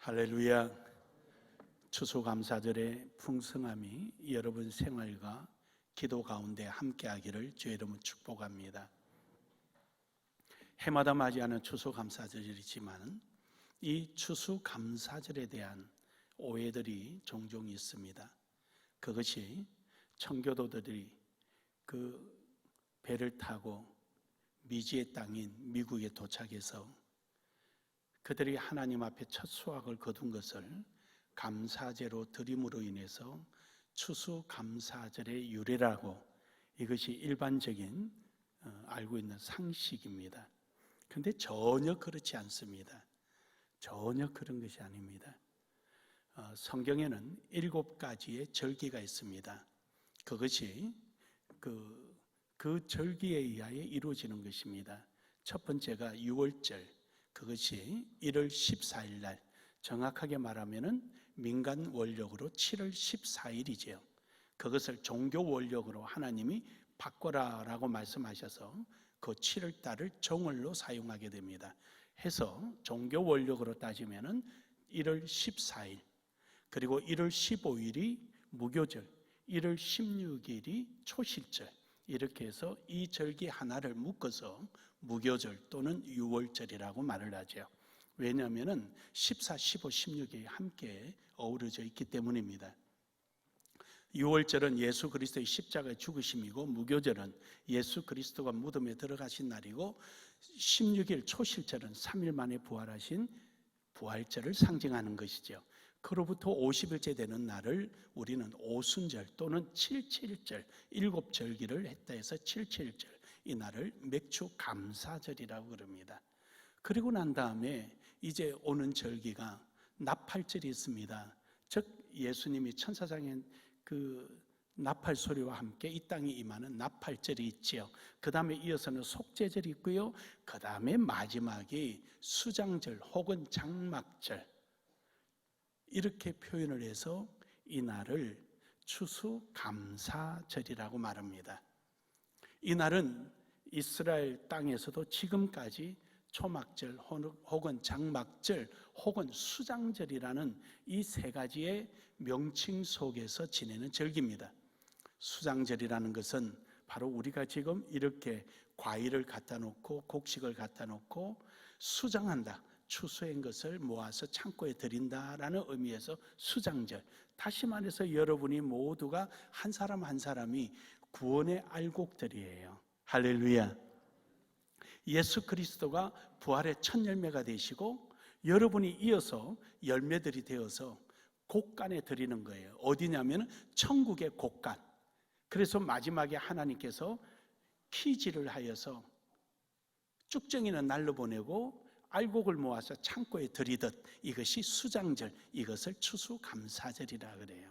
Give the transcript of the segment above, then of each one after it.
할렐루야. 추수감사절의 풍성함이 여러분 생활과 기도 가운데 함께하기를 주의 이름으로 축복합니다. 해마다 맞이하는 추수감사절이지만 이 추수감사절에 대한 오해들이 종종 있습니다. 그것이 청교도들이 그 배를 타고 미지의 땅인 미국에 도착해서 그들이 하나님 앞에 첫 수확을 거둔 것을 감사제로 드림으로 인해서 추수감사절의 유래라고, 이것이 일반적인 알고 있는 상식입니다. 그런데 전혀 그렇지 않습니다. 전혀 그런 것이 아닙니다. 성경에는 7가지의 절기가 있습니다. 그것이 그 절기에 의하여 이루어지는 것입니다. 첫 번째가 6월절, 그것이 1월 14일 날, 정확하게 말하면 민간 월력으로 7월 14일이지요. 그것을 종교 월력으로 하나님이 바꿔라라고 말씀하셔서 그 7월 달을 정월로 사용하게 됩니다. 해서 종교 월력으로 따지면 1월 14일, 그리고 1월 15일이 무교절, 1월 16일이 초실절, 이렇게 해서 이 절기 하나를 묶어서 무교절 또는 6월절이라고 말을 하죠. 왜냐하면 14, 15, 16이 함께 어우러져 있기 때문입니다. 6월절은 예수 그리스도의 십자가의 죽으심이고, 무교절은 예수 그리스도가 무덤에 들어가신 날이고, 16일 초실절은 3일 만에 부활하신 부활절을 상징하는 것이죠. 그로부터 50일째 되는 날을 우리는 오순절 또는 7.7절, 7절기를 했다 해서 7.7절, 이 날을 맥주 감사절이라고 그럽니다. 그리고 난 다음에 이제 오는 절기가 나팔절이 있습니다. 즉 예수님이 천사장의 그 나팔 소리와 함께 이 땅에 임하는 나팔절이 있지요. 그 다음에 이어서는 속죄절이 있고요. 그 다음에 마지막이 수장절 혹은 장막절, 이렇게 표현을 해서 이 날을 추수감사절이라고 말합니다. 이 날은 이스라엘 땅에서도 지금까지 초막절 혹은 장막절 혹은 수장절이라는 이 세 가지의 명칭 속에서 지내는 절기입니다. 수장절이라는 것은 바로 우리가 지금 이렇게 과일을 갖다 놓고 곡식을 갖다 놓고 수장한다, 추수한 것을 모아서 창고에 드린다라는 의미에서 수장절. 다시 말해서 여러분이 모두가 한 사람 한 사람이 구원의 알곡들이에요. 할렐루야. 예수 그리스도가 부활의 첫 열매가 되시고, 여러분이 이어서 열매들이 되어서 곡간에 드리는 거예요. 어디냐면 천국의 곡간. 그래서 마지막에 하나님께서 키지를 하여서 쭉정이는 날로 보내고 알곡을 모아서 창고에 들이듯, 이것이 수장절, 이것을 추수감사절이라 그래요.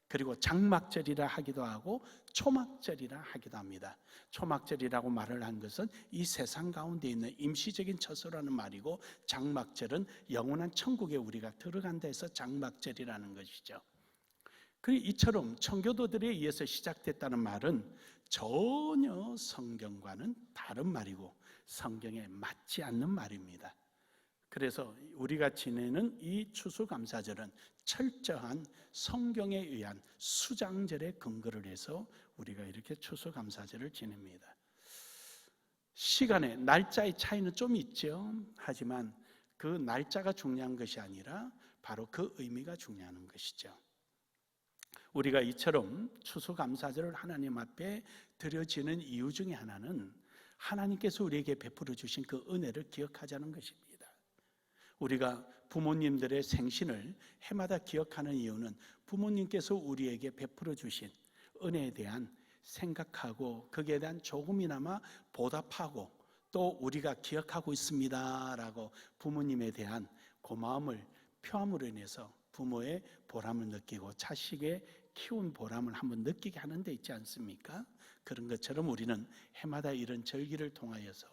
그리고 장막절이라 하기도 하고 초막절이라 하기도 합니다. 초막절이라고 말을 한 것은 이 세상 가운데 있는 임시적인 처소라는 말이고, 장막절은 영원한 천국에 우리가 들어간다 해서 장막절이라는 것이죠. 이처럼 청교도들에 의해서 시작됐다는 말은 전혀 성경과는 다른 말이고 성경에 맞지 않는 말입니다. 그래서 우리가 지내는 이 추수감사절은 철저한 성경에 의한 수장절에 근거를 해서 우리가 이렇게 추수감사절을 지냅니다. 시간의 날짜의 차이는 좀 있죠. 하지만 그 날짜가 중요한 것이 아니라 바로 그 의미가 중요한 것이죠. 우리가 이처럼 추수감사절을 하나님 앞에 드려지는 이유 중에 하나는 하나님께서 우리에게 베풀어 주신 그 은혜를 기억하자는 것입니다. 우리가 부모님들의 생신을 해마다 기억하는 이유는 부모님께서 우리에게 베풀어 주신 은혜에 대한 생각하고 거기에 대한 조금이나마 보답하고, 또 우리가 기억하고 있습니다 라고 부모님에 대한 고마움을 표함으로 인해서 부모의 보람을 느끼고 자식의 키운 보람을 한번 느끼게 하는 데 있지 않습니까? 그런 것처럼 우리는 해마다 이런 절기를 통하여서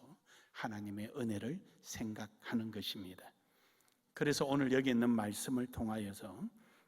하나님의 은혜를 생각하는 것입니다. 그래서 오늘 여기 있는 말씀을 통하여서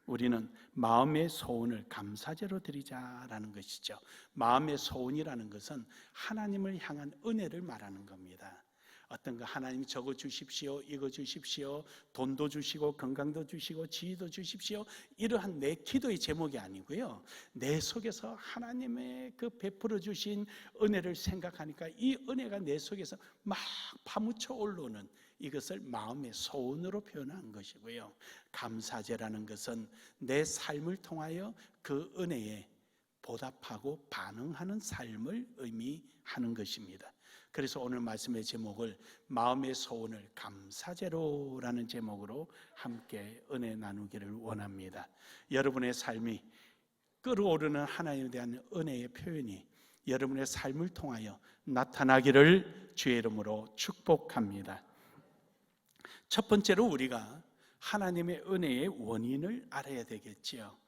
우리는 마음의 소원을 감사제로 드리자라는 것이죠. 마음의 소원이라는 것은 하나님을 향한 은혜를 말하는 겁니다. 어떤 거 하나님 저거 주십시오, 이거 주십시오, 돈도 주시고 건강도 주시고 지위도 주십시오, 이러한 내 기도의 제목이 아니고요, 내 속에서 하나님의 그 베풀어 주신 은혜를 생각하니까 이 은혜가 내 속에서 막 파묻혀 올라오는, 이것을 마음의 소원으로 표현한 것이고요. 감사제라는 것은 내 삶을 통하여 그 은혜에 보답하고 반응하는 삶을 의미하는 것입니다. 그래서 오늘 말씀의 제목을 마음의 소원을 감사제로라는 제목으로 함께 은혜 나누기를 원합니다. 여러분의 삶이 끓어오르는 하나님에 대한 은혜의 표현이 여러분의 삶을 통하여 나타나기를 주의 이름으로 축복합니다. 첫 번째로 우리가 하나님의 은혜의 원인을 알아야 되겠지요.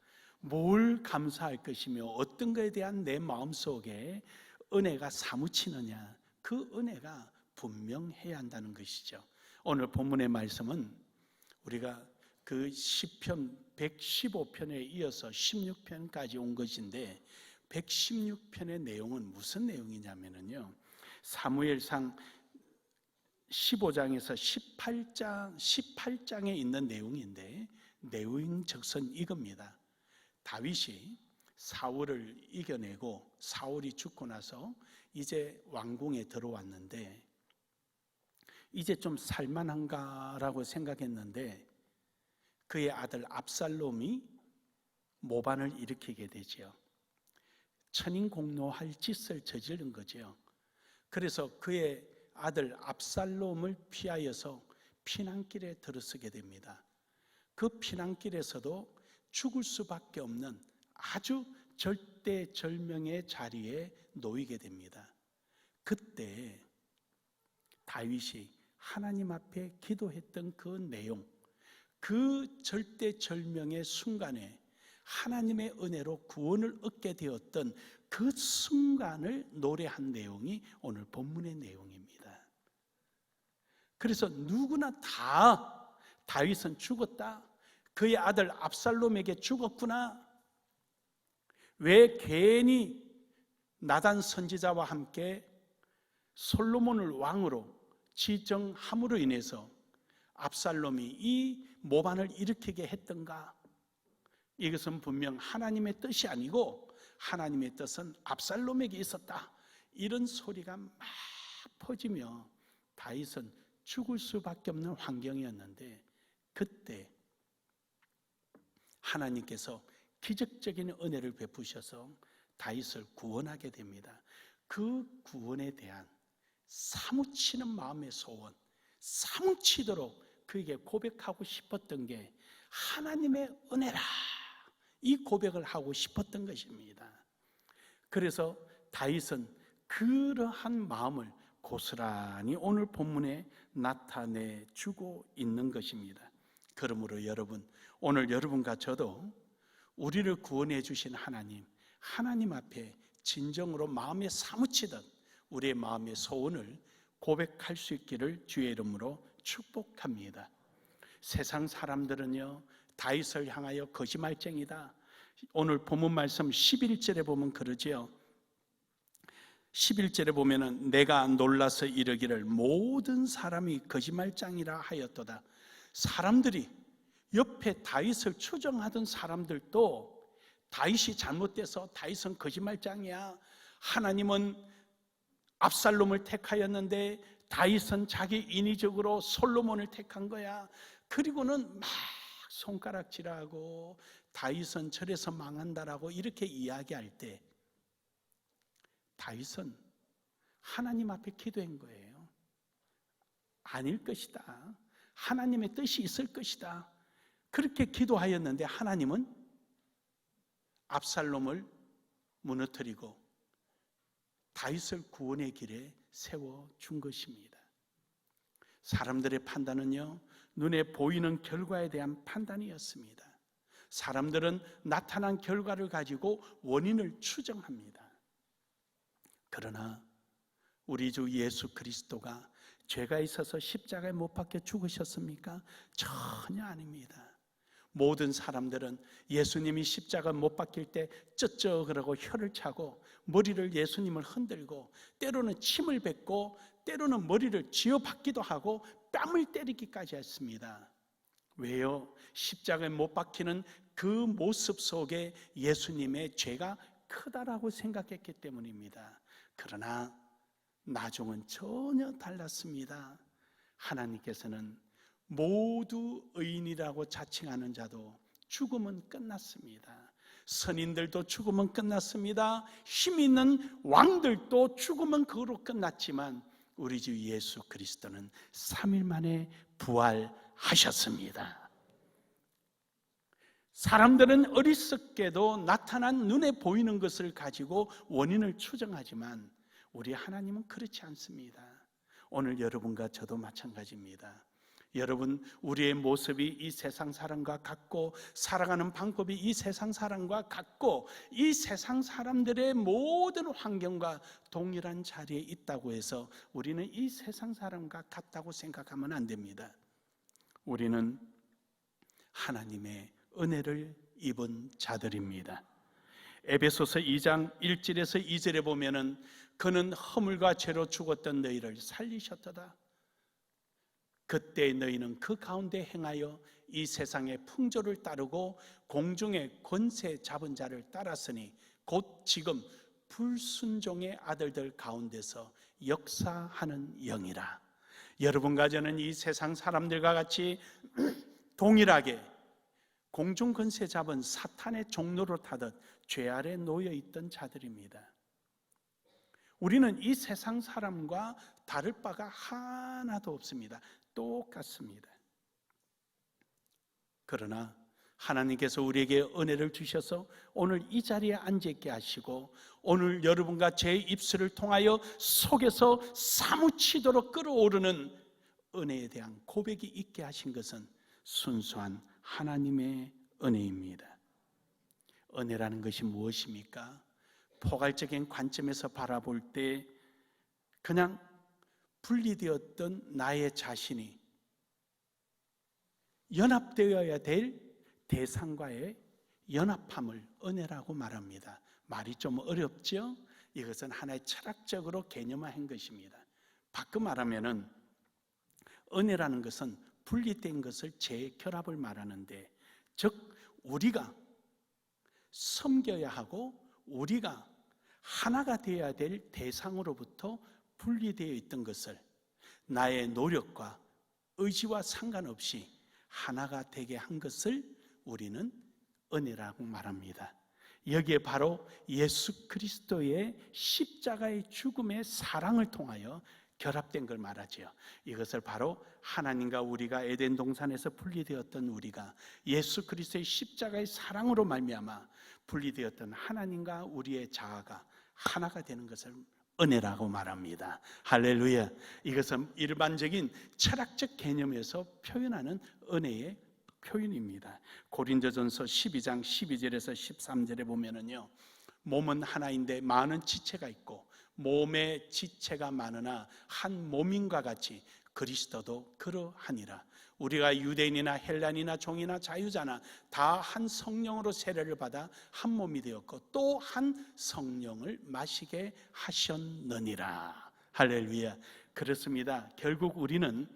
뭘 감사할 것이며 어떤 것에 대한 내 마음속에 은혜가 사무치느냐, 그 은혜가 분명해야 한다는 것이죠. 오늘 본문의 말씀은 우리가 그 시편 115편에 이어서 16편까지 온 것인데, 116편의 내용은 무슨 내용이냐면요, 사무엘상 15장에서 18장에 있는 내용인데, 내용 적선 이겁니다. 다윗이 사울을 이겨내고 사울이 죽고 나서 이제 왕궁에 들어왔는데, 이제 좀 살만한가라고 생각했는데 그의 아들 압살롬이 모반을 일으키게 되죠. 천인공노할 짓을 저지른 거죠. 그래서 그의 아들 압살롬을 피하여서 피난길에 들어서게 됩니다. 그 피난길에서도 죽을 수밖에 없는 아주 절대절명의 자리에 놓이게 됩니다. 그때 다윗이 하나님 앞에 기도했던 그 내용, 그 절대절명의 순간에 하나님의 은혜로 구원을 얻게 되었던 그 순간을 노래한 내용이 오늘 본문의 내용입니다. 그래서 누구나 다 다윗은 죽었다, 그의 아들 압살롬에게 죽었구나, 왜 괜히 나단 선지자와 함께 솔로몬을 왕으로 지정함으로 인해서 압살롬이 이 모반을 일으키게 했던가? 이것은 분명 하나님의 뜻이 아니고 하나님의 뜻은 압살롬에게 있었다, 이런 소리가 막 퍼지며 다윗은 죽을 수밖에 없는 환경이었는데, 그때 하나님께서 기적적인 은혜를 베푸셔서 다윗을 구원하게 됩니다. 그 구원에 대한 사무치는 마음의 소원, 사무치도록 그에게 고백하고 싶었던 게 하나님의 은혜라, 이 고백을 하고 싶었던 것입니다. 그래서 다윗은 그러한 마음을 고스란히 오늘 본문에 나타내주고 있는 것입니다. 그러므로 여러분, 오늘 여러분과 저도 우리를 구원해 주신 하나님 앞에 진정으로 마음에 사무치던 우리의 마음의 소원을 고백할 수 있기를 주의 이름으로 축복합니다. 세상 사람들은요, 다윗을 향하여 거짓말쟁이다. 오늘 본문 말씀 11절에 보면 그러지요. 11절에 보면은 내가 놀라서 이르기를 모든 사람이 거짓말쟁이라 하였도다. 사람들이, 옆에 다윗을 추정하던 사람들도 다윗이 잘못돼서 다윗은 거짓말쟁이야, 하나님은 압살롬을 택하였는데 다윗은 자기 인위적으로 솔로몬을 택한 거야, 그리고는 막 손가락질하고 다윗은 저래서 망한다라고 이렇게 이야기할 때 다윗은 하나님 앞에 기도한 거예요. 아닐 것이다, 하나님의 뜻이 있을 것이다, 그렇게 기도하였는데 하나님은 압살롬을 무너뜨리고 다윗을 구원의 길에 세워준 것입니다. 사람들의 판단은요, 눈에 보이는 결과에 대한 판단이었습니다. 사람들은 나타난 결과를 가지고 원인을 추정합니다. 그러나 우리 주 예수 그리스도가 죄가 있어서 십자가에 못 박혀 죽으셨습니까? 전혀 아닙니다. 모든 사람들은 예수님이 십자가 못 박힐 때 쩌쩌 그러고 혀를 차고 머리를 예수님을 흔들고 때로는 침을 뱉고 때로는 머리를 쥐어박기도 하고 뺨을 때리기까지 했습니다. 왜요? 십자가에 못 박히는 그 모습 속에 예수님의 죄가 크다라고 생각했기 때문입니다. 그러나 나중은 전혀 달랐습니다. 하나님께서는 모두 의인이라고 자칭하는 자도 죽음은 끝났습니다. 선인들도 죽음은 끝났습니다. 힘 있는 왕들도 죽음은 그로 끝났지만 우리 주 예수 그리스도는 3일 만에 부활하셨습니다. 사람들은 어리석게도 나타난 눈에 보이는 것을 가지고 원인을 추정하지만 우리 하나님은 그렇지 않습니다. 오늘 여러분과 저도 마찬가지입니다. 여러분, 우리의 모습이 이 세상 사람과 같고 살아가는 방법이 이 세상 사람과 같고 이 세상 사람들의 모든 환경과 동일한 자리에 있다고 해서 우리는 이 세상 사람과 같다고 생각하면 안 됩니다. 우리는 하나님의 은혜를 입은 자들입니다. 에베소서 2장 1절에서 2절에 보면은 그는 허물과 죄로 죽었던 너희를 살리셨도다. 그때 너희는 그 가운데 행하여 이 세상의 풍조를 따르고 공중의 권세 잡은 자를 따랐으니 곧 지금 불순종의 아들들 가운데서 역사하는 영이라. 여러분과 저는 이 세상 사람들과 같이 동일하게 공중 권세 잡은 사탄의 종로를 타듯 죄 아래 놓여 있던 자들입니다. 우리는 이 세상 사람과 다를 바가 하나도 없습니다. 똑같습니다. 그러나 하나님께서 우리에게 은혜를 주셔서 오늘 이 자리에 앉아있게 하시고 오늘 여러분과 제 입술을 통하여 속에서 사무치도록 끓어오르는 은혜에 대한 고백이 있게 하신 것은 순수한 하나님의 은혜입니다. 은혜라는 것이 무엇입니까? 포괄적인 관점에서 바라볼 때 그냥 분리되었던 나의 자신이 연합되어야 될 대상과의 연합함을 은혜라고 말합니다. 말이 좀 어렵죠? 이것은 하나의 철학적으로 개념화한 것입니다. 바꿔 말하면은 은혜라는 것은 분리된 것을 재결합을 말하는데, 즉 우리가 섬겨야 하고 우리가 하나가 되어야 될 대상으로부터 분리되어 있던 것을 나의 노력과 의지와 상관없이 하나가 되게 한 것을 우리는 은혜라고 말합니다. 여기에 바로 예수 그리스도의 십자가의 죽음의 사랑을 통하여 결합된 걸 말하죠. 이것을 바로 하나님과 우리가 에덴 동산에서 분리되었던 우리가 예수 그리스도의 십자가의 사랑으로 말미암아 분리되었던 하나님과 우리의 자아가 하나가 되는 것을 은혜라고 말합니다. 할렐루야. 이것은 일반적인 철학적 개념에서 표현하는 은혜의 표현입니다. 고린도전서 12장 12절에서 13절에 보면은요, 몸은 하나인데 많은 지체가 있고 몸의 지체가 많으나 한 몸인과 같이 그리스도도 그러하니라. 우리가 유대인이나 헬란이나 종이나 자유자나 다 한 성령으로 세례를 받아 한 몸이 되었고 또 한 성령을 마시게 하셨느니라. 할렐루야. 그렇습니다. 결국 우리는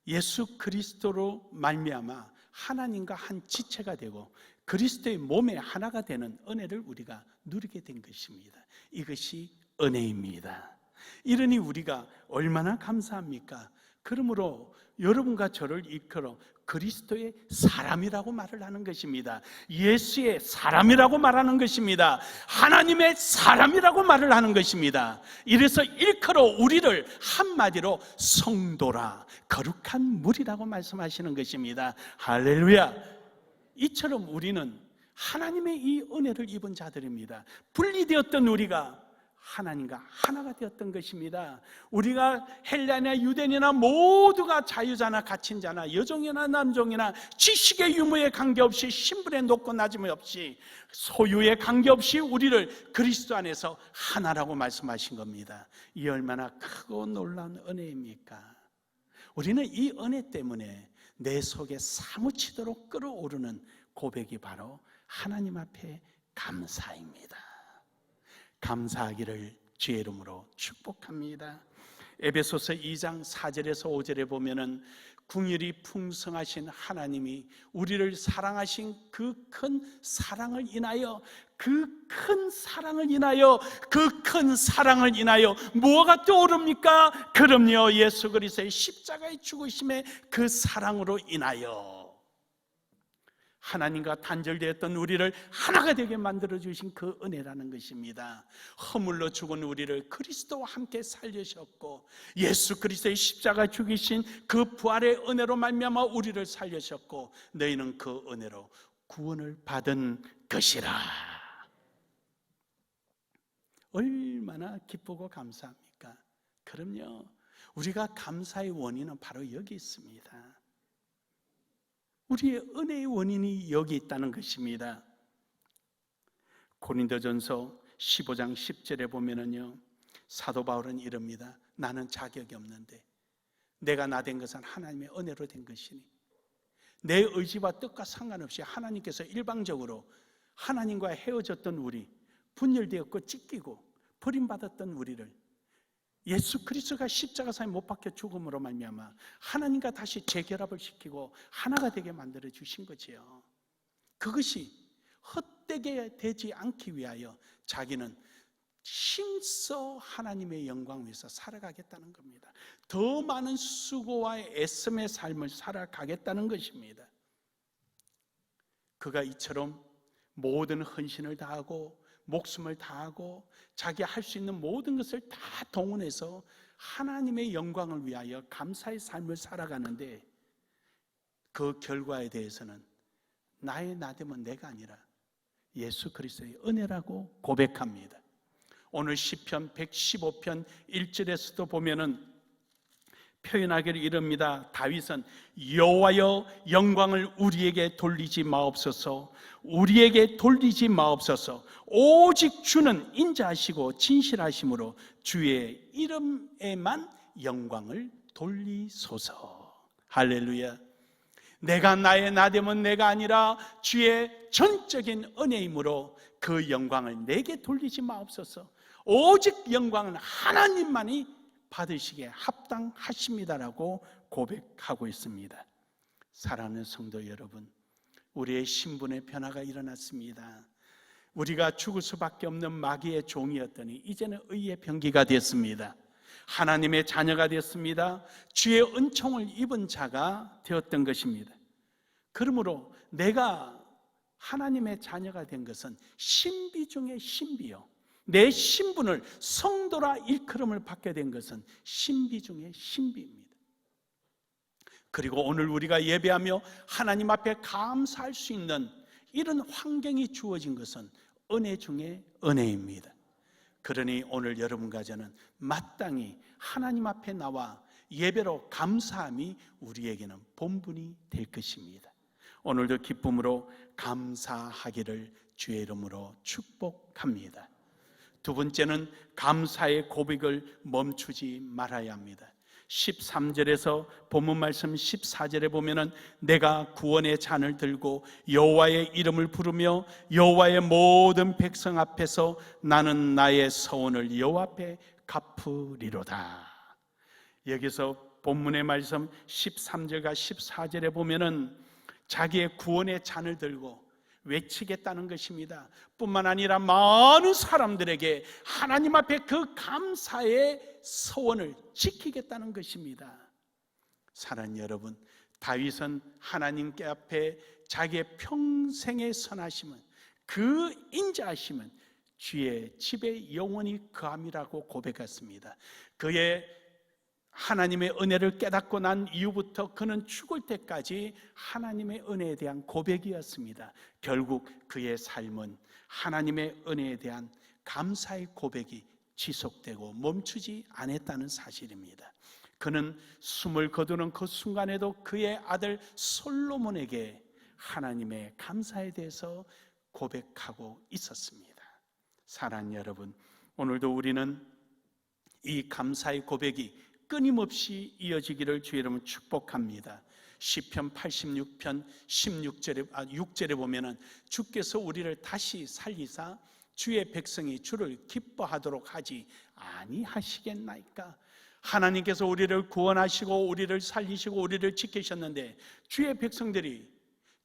예수 그리스도로 말미암아 하나님과 한 지체가 되고 그리스도의 몸에 하나가 되는 은혜를 우리가 누리게 된 것입니다. 이것이 은혜입니다. 이러니 우리가 얼마나 감사합니까? 그러므로 여러분과 저를 일컬어 그리스도의 사람이라고 말을 하는 것입니다. 예수의 사람이라고 말하는 것입니다. 하나님의 사람이라고 말을 하는 것입니다. 이래서 일컬어 우리를 한마디로 성도라, 거룩한 무리라고 말씀하시는 것입니다. 할렐루야. 이처럼 우리는 하나님의 이 은혜를 입은 자들입니다. 분리되었던 우리가 하나님과 하나가 되었던 것입니다. 우리가 헬라나 유대인이나 모두가 자유자나 갇힌 자나 여종이나 남종이나 지식의 유무에 관계없이 신분의 높고 낮음이 없이 소유에 관계없이 우리를 그리스도 안에서 하나라고 말씀하신 겁니다. 이 얼마나 크고 놀라운 은혜입니까? 우리는 이 은혜 때문에 내 속에 사무치도록 끌어오르는 고백이 바로 하나님 앞에 감사입니다. 감사하기를 주의 이름으로 축복합니다. 에베소서 2장 4절에서 5절에 보면은 궁일이 풍성하신 하나님이 우리를 사랑하신 그 큰 사랑을 인하여 뭐가 떠오릅니까? 그럼요, 예수 그리스도의 십자가의 죽으심의 그 사랑으로 인하여 하나님과 단절되었던 우리를 하나가 되게 만들어주신 그 은혜라는 것입니다. 허물로 죽은 우리를 그리스도와 함께 살리셨고, 예수 그리스도의 십자가 죽이신 그 부활의 은혜로 말미암아 우리를 살리셨고, 너희는 그 은혜로 구원을 받은 것이라. 얼마나 기쁘고 감사합니까? 그럼요, 우리가 감사의 원인은 바로 여기 있습니다. 우리의 은혜의 원인이 여기 있다는 것입니다. 고린도전서 15장 10절에 보면은요, 사도 바울은 이럽니다. 나는 자격이 없는데 내가 나 된 것은 하나님의 은혜로 된 것이니, 내 의지와 뜻과 상관없이 하나님께서 일방적으로 하나님과 헤어졌던 우리, 분열되었고 찢기고 버림받았던 우리를 예수 그리스도가 십자가상에 못 박혀 죽음으로 말미암아 하나님과 다시 재결합을 시키고 하나가 되게 만들어 주신 거지요. 그것이 헛되게 되지 않기 위하여 자기는 힘써 하나님의 영광 위에서 살아가겠다는 겁니다. 더 많은 수고와 애씀의 삶을 살아가겠다는 것입니다. 그가 이처럼 모든 헌신을 다하고 목숨을 다하고 자기 할 수 있는 모든 것을 다 동원해서 하나님의 영광을 위하여 감사의 삶을 살아가는데, 그 결과에 대해서는 나의 나됨은 내가 아니라 예수 그리스도의 은혜라고 고백합니다. 오늘 시편 115편 1절에서도 보면은 표현하기를 이릅니다. 다윗은 여호와여 영광을 우리에게 돌리지 마옵소서, 우리에게 돌리지 마옵소서. 오직 주는 인자하시고 진실하심으로 주의 이름에만 영광을 돌리소서. 할렐루야. 내가 나의 나됨은 내가 아니라 주의 전적인 은혜이므로 그 영광을 내게 돌리지 마옵소서. 오직 영광은 하나님만이 받으시기에 합당하십니다라고 고백하고 있습니다. 사랑하는 성도 여러분, 우리의 신분의 변화가 일어났습니다. 우리가 죽을 수밖에 없는 마귀의 종이었더니 이제는 의의 병기가 됐습니다. 하나님의 자녀가 됐습니다. 주의 은총을 입은 자가 되었던 것입니다. 그러므로 내가 하나님의 자녀가 된 것은 신비 중의 신비요, 내 신분을 성도라 일컬음을 받게 된 것은 신비 중의 신비입니다. 그리고 오늘 우리가 예배하며 하나님 앞에 감사할 수 있는 이런 환경이 주어진 것은 은혜 중의 은혜입니다. 그러니 오늘 여러분과 저는 마땅히 하나님 앞에 나와 예배로 감사함이 우리에게는 본분이 될 것입니다. 오늘도 기쁨으로 감사하기를 주의 이름으로 축복합니다. 두 번째는 감사의 고백을 멈추지 말아야 합니다. 13절에서 본문 말씀 14절에 보면은 내가 구원의 잔을 들고 여호와의 이름을 부르며 여호와의 모든 백성 앞에서 나는 나의 서원을 여호와 앞에 갚으리로다. 여기서 본문의 말씀 13절과 14절에 보면은 자기의 구원의 잔을 들고 외치겠다는 것입니다. 뿐만 아니라 많은 사람들에게 하나님 앞에 그 감사의 서원을 지키겠다는 것입니다. 사랑하는 여러분, 다윗은 하나님께 앞에 자기의 평생의 선하심은, 그 인자하심은 주의 집에 영원히 거함이라고 고백했습니다. 그의 하나님의 은혜를 깨닫고 난 이후부터 그는 죽을 때까지 하나님의 은혜에 대한 고백이었습니다. 결국 그의 삶은 하나님의 은혜에 대한 감사의 고백이 지속되고 멈추지 않았다는 사실입니다. 그는 숨을 거두는 그 순간에도 그의 아들 솔로몬에게 하나님의 감사에 대해서 고백하고 있었습니다. 사랑하는 여러분, 오늘도 우리는 이 감사의 고백이 끊임없이 이어지기를 주의 이름으로 축복합니다. 시편 86편 6절에 보면은 주께서 우리를 다시 살리사 주의 백성이 주를 기뻐하도록 하지 아니하시겠나이까. 하나님께서 우리를 구원하시고 우리를 살리시고 우리를 지키셨는데 주의 백성들이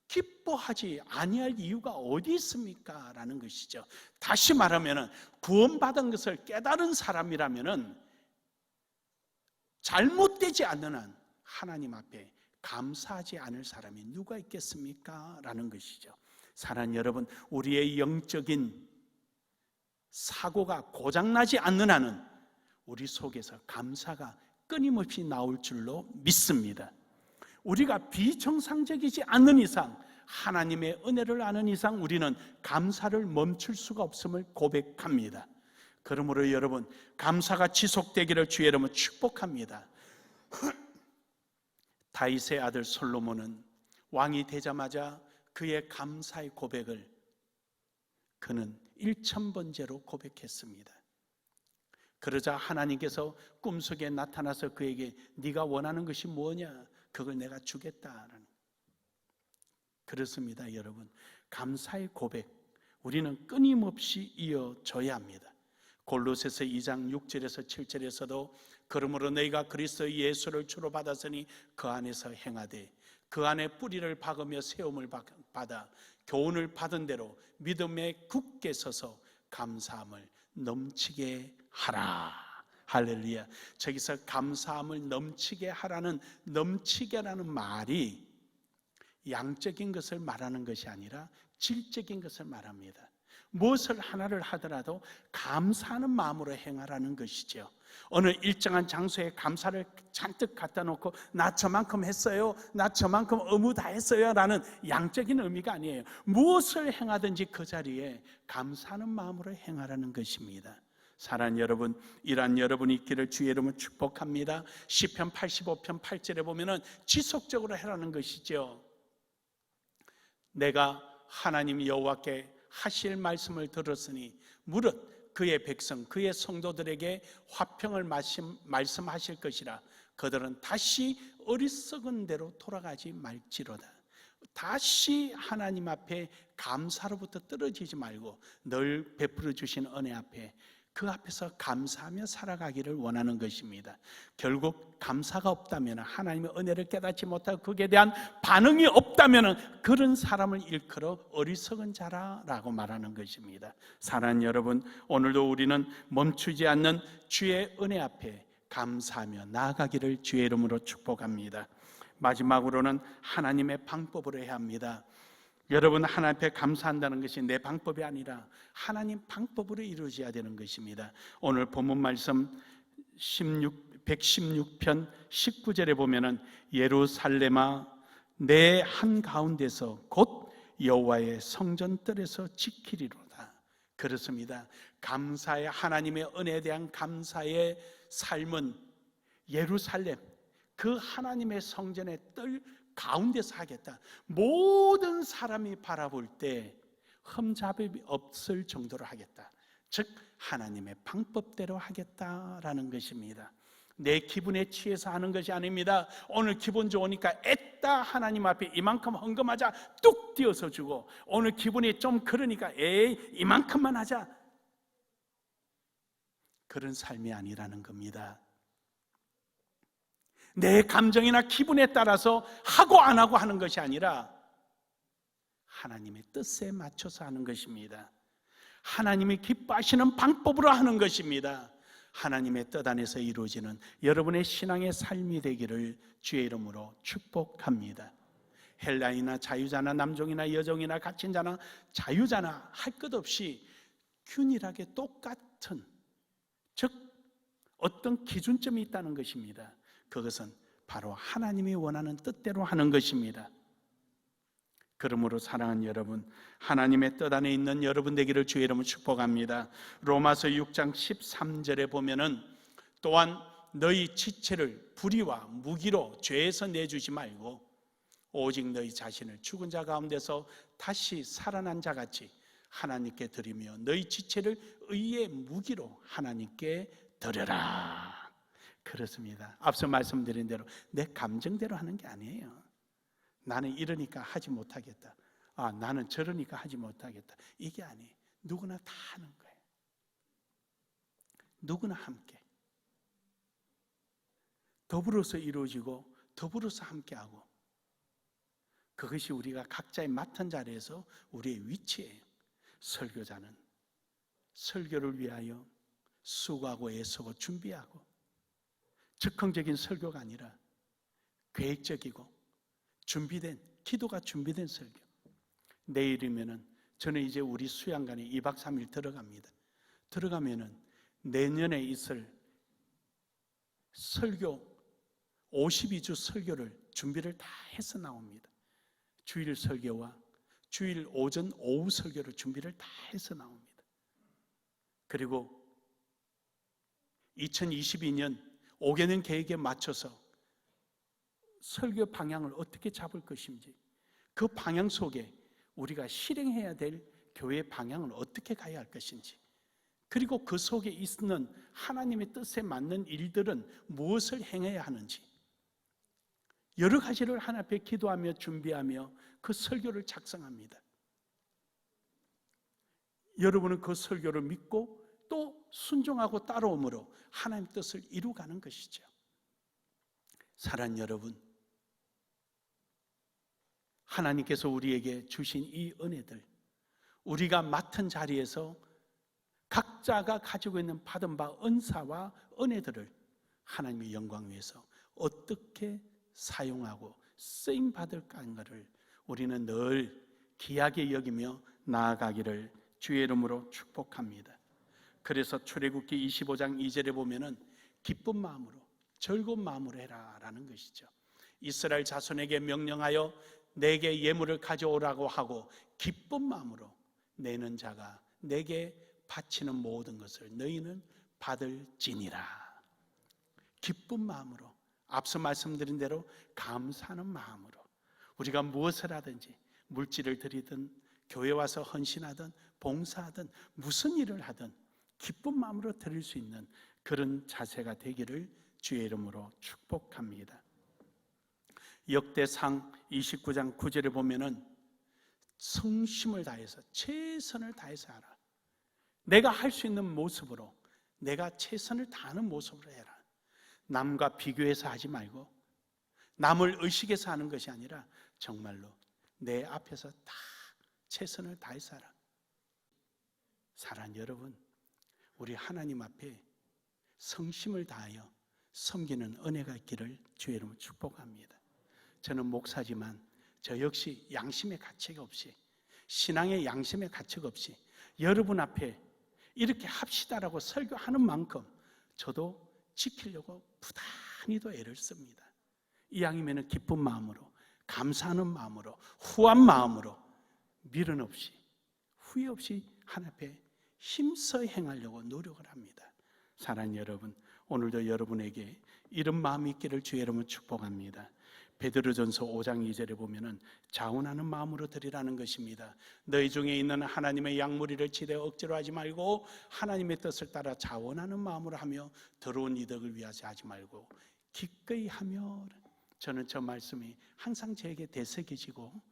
기뻐하지 아니할 이유가 어디 있습니까? 라는 것이죠. 다시 말하면 구원받은 것을 깨달은 사람이라면 잘못되지 않는 한 하나님 앞에 감사하지 않을 사람이 누가 있겠습니까? 라는 것이죠. 사랑하는 여러분, 우리의 영적인 사고가 고장나지 않는 한은 우리 속에서 감사가 끊임없이 나올 줄로 믿습니다. 우리가 비정상적이지 않는 이상, 하나님의 은혜를 아는 이상 우리는 감사를 멈출 수가 없음을 고백합니다. 그러므로 여러분, 감사가 지속되기를 주의 이름으로 축복합니다. 다윗의 아들 솔로몬은 왕이 되자마자 그의 감사의 고백을 그는 1000번째로 고백했습니다. 그러자 하나님께서 꿈속에 나타나서 그에게 네가 원하는 것이 뭐냐? 그걸 내가 주겠다라는. 그렇습니다, 여러분. 감사의 고백 우리는 끊임없이 이어져야 합니다. 골로새서 2장 6절에서 7절에서도 그러므로 너희가 그리스도 예수를 주로 받았으니 그 안에서 행하되 그 안에 뿌리를 박으며 세움을 받아 교훈을 받은 대로 믿음에 굳게 서서 감사함을 넘치게 하라. 할렐루야. 저기서 감사함을 넘치게 하라는 넘치게라는 말이 양적인 것을 말하는 것이 아니라 질적인 것을 말합니다. 무엇을 하나를 하더라도 감사하는 마음으로 행하라는 것이죠. 어느 일정한 장소에 감사를 잔뜩 갖다 놓고 나 저만큼 했어요, 나 저만큼 의무 다 했어요 라는 양적인 의미가 아니에요. 무엇을 행하든지 그 자리에 감사하는 마음으로 행하라는 것입니다. 사랑하는 여러분, 이러한 여러분이 있기를 주의 이름으로 축복합니다. 시편 85편 8절에 보면은 지속적으로 해라는 것이죠. 내가 하나님 여호와께 하실 말씀을 들었으니 무릇 그의 백성 그의 성도들에게 화평을 말씀하실 것이라. 그들은 다시 어리석은 대로 돌아가지 말지로다. 다시 하나님 앞에 감사로부터 떨어지지 말고 늘 베풀어 주신 은혜 앞에 그 앞에서 감사하며 살아가기를 원하는 것입니다. 결국 감사가 없다면, 하나님의 은혜를 깨닫지 못하고 거기에 대한 반응이 없다면 그런 사람을 일컬어 어리석은 자라라고 말하는 것입니다. 사랑하는 여러분, 오늘도 우리는 멈추지 않는 주의 은혜 앞에 감사하며 나아가기를 주의 이름으로 축복합니다. 마지막으로는 하나님의 방법으로 해야 합니다. 여러분, 하나님 앞에 감사한다는 것이 내 방법이 아니라 하나님 방법으로 이루어져야 되는 것입니다. 오늘 본문 말씀 116편 19절에 보면은 예루살렘아 내 한가운데서 곧 여호와의 성전뜰에서 지키리로다. 그렇습니다. 감사의 하나님의 은혜에 대한 감사의 삶은 예루살렘 그 하나님의 성전의 뜰 가운데서 하겠다. 모든 사람이 바라볼 때 흠잡이 없을 정도로 하겠다. 즉 하나님의 방법대로 하겠다라는 것입니다. 내 기분에 취해서 하는 것이 아닙니다. 오늘 기분 좋으니까 애따 하나님 앞에 이만큼 헌금하자 뚝 띄어서 주고, 오늘 기분이 좀 그러니까 에이 이만큼만 하자, 그런 삶이 아니라는 겁니다. 내 감정이나 기분에 따라서 하고 안 하고 하는 것이 아니라 하나님의 뜻에 맞춰서 하는 것입니다. 하나님이 기뻐하시는 방법으로 하는 것입니다. 하나님의 뜻 안에서 이루어지는 여러분의 신앙의 삶이 되기를 주의 이름으로 축복합니다. 헬라인이나 자유자나 남종이나 여종이나 갇힌자나 자유자나 할 것 없이 균일하게 똑같은, 즉 어떤 기준점이 있다는 것입니다. 그것은 바로 하나님이 원하는 뜻대로 하는 것입니다. 그러므로 사랑하는 여러분, 하나님의 뜻 안에 있는 여러분 되기를 주의 이름으로 축복합니다. 로마서 6장 13절에 보면은 또한 너희 지체를 불의와 무기로 죄에서 내주지 말고 오직 너희 자신을 죽은 자 가운데서 다시 살아난 자같이 하나님께 드리며 너희 지체를 의의 무기로 하나님께 드려라. 그렇습니다. 앞서 말씀드린 대로 내 감정대로 하는 게 아니에요. 나는 이러니까 하지 못하겠다. 나는 저러니까 하지 못하겠다. 이게 아니에요. 누구나 다 하는 거예요. 누구나 함께. 더불어서 이루어지고 더불어서 함께하고, 그것이 우리가 각자의 맡은 자리에서 우리의 위치예요. 설교자는 설교를 위하여 수고하고 애쓰고 준비하고, 즉흥적인 설교가 아니라 계획적이고 준비된, 기도가 준비된 설교. 내일이면은 저는 이제 우리 수양관에 2박 3일 들어갑니다. 들어가면은 내년에 있을 설교 52주 설교를 준비를 다 해서 나옵니다. 주일 설교와 주일 오전 오후 설교를 준비를 다 해서 나옵니다. 그리고 2022년 5개년 계획에 맞춰서 설교 방향을 어떻게 잡을 것인지, 그 방향 속에 우리가 실행해야 될 교회 방향을 어떻게 가야 할 것인지, 그리고 그 속에 있는 하나님의 뜻에 맞는 일들은 무엇을 행해야 하는지, 여러 가지를 하나님 앞에 기도하며 준비하며 그 설교를 작성합니다. 여러분은 그 설교를 믿고 또 순종하고 따라옴으로 하나님의 뜻을 이루어가는 것이죠. 사랑하는 여러분, 하나님께서 우리에게 주신 이 은혜들, 우리가 맡은 자리에서 각자가 가지고 있는 받은 바 은사와 은혜들을 하나님의 영광 위해서 어떻게 사용하고 쓰임받을까 하는 것을 우리는 늘 귀하게 여기며 나아가기를 주의 이름으로 축복합니다. 그래서 출애굽기 25장 2절에 보면은 기쁜 마음으로 즐거운 마음으로 해라 라는 것이죠. 이스라엘 자손에게 명령하여 내게 예물을 가져오라고 하고 기쁜 마음으로 내는 자가 내게 바치는 모든 것을 너희는 받을지니라. 기쁜 마음으로, 앞서 말씀드린 대로 감사하는 마음으로 우리가 무엇을 하든지, 물질을 드리든 교회 와서 헌신하든 봉사하든 무슨 일을 하든 기쁜 마음으로 드릴 수 있는 그런 자세가 되기를 주의 이름으로 축복합니다. 역대상 29장 9절에 보면은 성심을 다해서 최선을 다해서 하라. 내가 할 수 있는 모습으로, 내가 최선을 다하는 모습으로 해라. 남과 비교해서 하지 말고 남을 의식해서 하는 것이 아니라 정말로 내 앞에서 다 최선을 다해서 하라. 사랑하는 여러분, 우리 하나님 앞에 성심을 다하여 섬기는 은혜가 있기를 주의 이름으로 축복합니다. 저는 목사지만 저 역시 양심의 가책 없이, 신앙의 양심의 가책 없이 여러분 앞에 이렇게 합시다라고 설교하는 만큼 저도 지키려고 부단히도 애를 씁니다. 이왕이면 기쁜 마음으로, 감사하는 마음으로, 후한 마음으로 미련 없이, 후회 없이 하나님 앞에 힘써 행하려고 노력을 합니다. 사랑하는 여러분, 오늘도 여러분에게 이런 마음이 있기를 주의 이름으로 축복합니다. 베드로전서 5장 2절에 보면은 자원하는 마음으로 드리라는 것입니다. 너희 중에 있는 하나님의 양무리를 지대 억지로 하지 말고 하나님의 뜻을 따라 자원하는 마음으로 하며 더러운 이득을 위하지 하지 말고 기꺼이 하며. 저는 저 말씀이 항상 저에게 대석이지고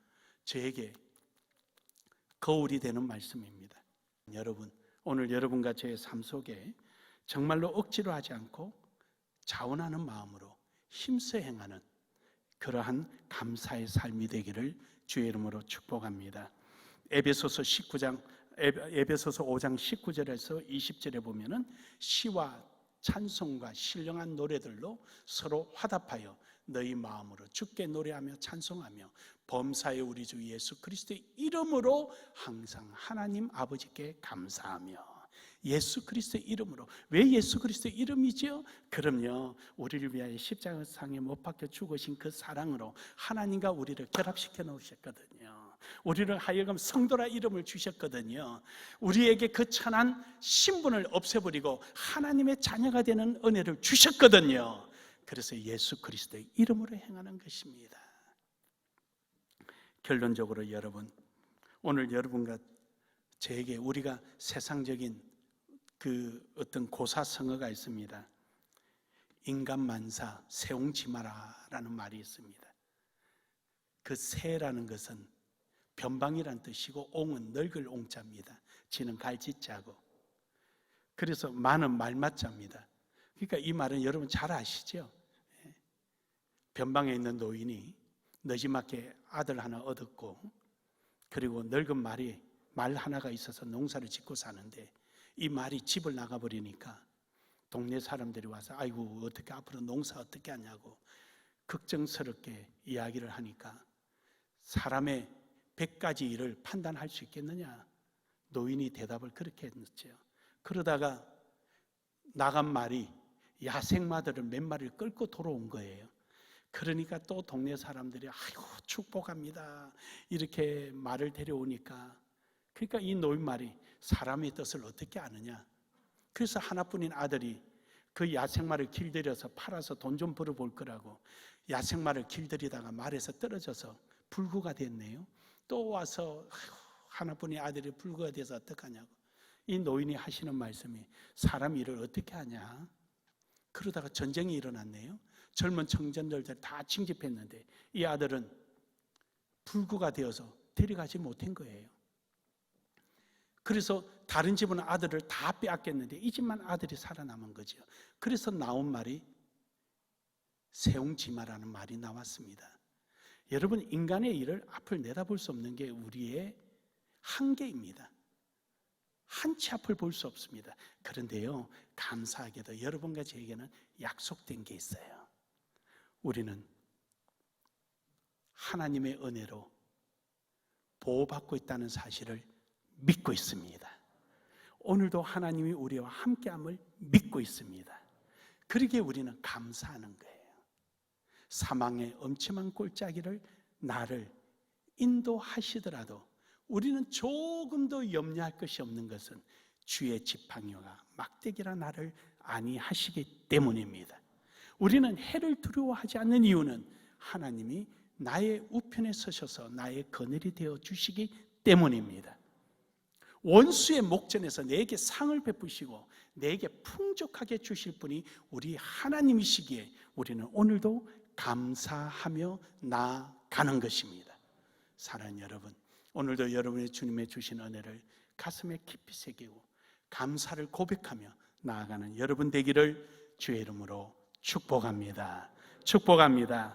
저에게 거울이 되는 말씀입니다. 여러분, 오늘 여러분과 저의 삶 속에 정말로 억지로 하지 않고 자원하는 마음으로 힘써 행하는 그러한 감사의 삶이 되기를 주의 이름으로 축복합니다. 에베소서 5장 19절에서 20절에 보면은 시와 찬송과 신령한 노래들로 서로 화답하여 너희 마음으로 주께 노래하며 찬송하며 범사의 우리 주 예수 그리스도의 이름으로 항상 하나님 아버지께 감사하며. 예수 그리스도의 이름으로. 왜 예수 그리스도의 이름이지요? 그럼요, 우리를 위하여 십자가상에 못 박혀 죽으신 그 사랑으로 하나님과 우리를 결합시켜 놓으셨거든요. 우리를 하여금 성도라 이름을 주셨거든요. 우리에게 그 천한 신분을 없애버리고 하나님의 자녀가 되는 은혜를 주셨거든요. 그래서 예수 그리스도의 이름으로 행하는 것입니다. 결론적으로 여러분, 오늘 여러분과 저에게 우리가 세상적인 그 어떤 고사성어가 있습니다. 인간만사 세옹지마라라는 말이 있습니다. 그 새라는 것은 변방이란 뜻이고 옹은 늙을 옹자입니다. 지는 갈짓자고. 그래서 마는 말맞자입니다. 그러니까 이 말은 여러분 잘 아시죠? 변방에 있는 노인이 너지막게 아들 하나 얻었고, 그리고 늙은 말 하나가 있어서 농사를 짓고 사는데, 이 말이 집을 나가버리니까 동네 사람들이 와서 아이고 어떻게 앞으로 농사 어떻게 하냐고 걱정스럽게 이야기를 하니까, 사람의 100가지 일을 판단할 수 있겠느냐? 노인이 대답을 그렇게 했죠. 그러다가 나간 말이 야생마들을 몇 마리를 끌고 돌아온 거예요. 그러니까 또 동네 사람들이 아이고 축복합니다 이렇게 말을 데려오니까, 그러니까 이 노인 말이 사람의 뜻을 어떻게 아느냐. 그래서 하나뿐인 아들이 그 야생마를 길들여서 팔아서 돈 좀 벌어볼 거라고 야생마를 길들이다가 말에서 떨어져서 불구가 됐네요. 또 와서 하나뿐인 아들이 불구가 돼서 어떡하냐고. 이 노인이 하시는 말씀이 사람 일을 어떻게 하냐. 그러다가 전쟁이 일어났네요. 젊은 청년들 다 징집했는데 이 아들은 불구가 되어서 데려가지 못한 거예요. 그래서 다른 집은 아들을 다 빼앗겼는데 이 집만 아들이 살아남은 거죠. 그래서 나온 말이 세웅지마라는 말이 나왔습니다. 여러분, 인간의 일을 앞을 내다볼 수 없는 게 우리의 한계입니다. 한치 앞을 볼 수 없습니다. 그런데요, 감사하게도 여러분과 저에게는 약속된 게 있어요. 우리는 하나님의 은혜로 보호받고 있다는 사실을 믿고 있습니다. 오늘도 하나님이 우리와 함께함을 믿고 있습니다. 그러기에 우리는 감사하는 거예요. 사망의 엄침한 골짜기를 나를 인도하시더라도 우리는 조금도 염려할 것이 없는 것은 주의 지팡이와 막대기라 나를 안위하시기 때문입니다. 우리는 해를 두려워하지 않는 이유는 하나님이 나의 우편에 서셔서 나의 그늘이 되어 주시기 때문입니다. 원수의 목전에서 내게 상을 베푸시고 내게 풍족하게 주실 분이 우리 하나님이시기에 우리는 오늘도 감사하며 나아가는 것입니다. 사랑하는 여러분, 오늘도 여러분의 주님의 주신 은혜를 가슴에 깊이 새기고 감사를 고백하며 나아가는 여러분 되기를 주의 이름으로 축복합니다. 축복합니다.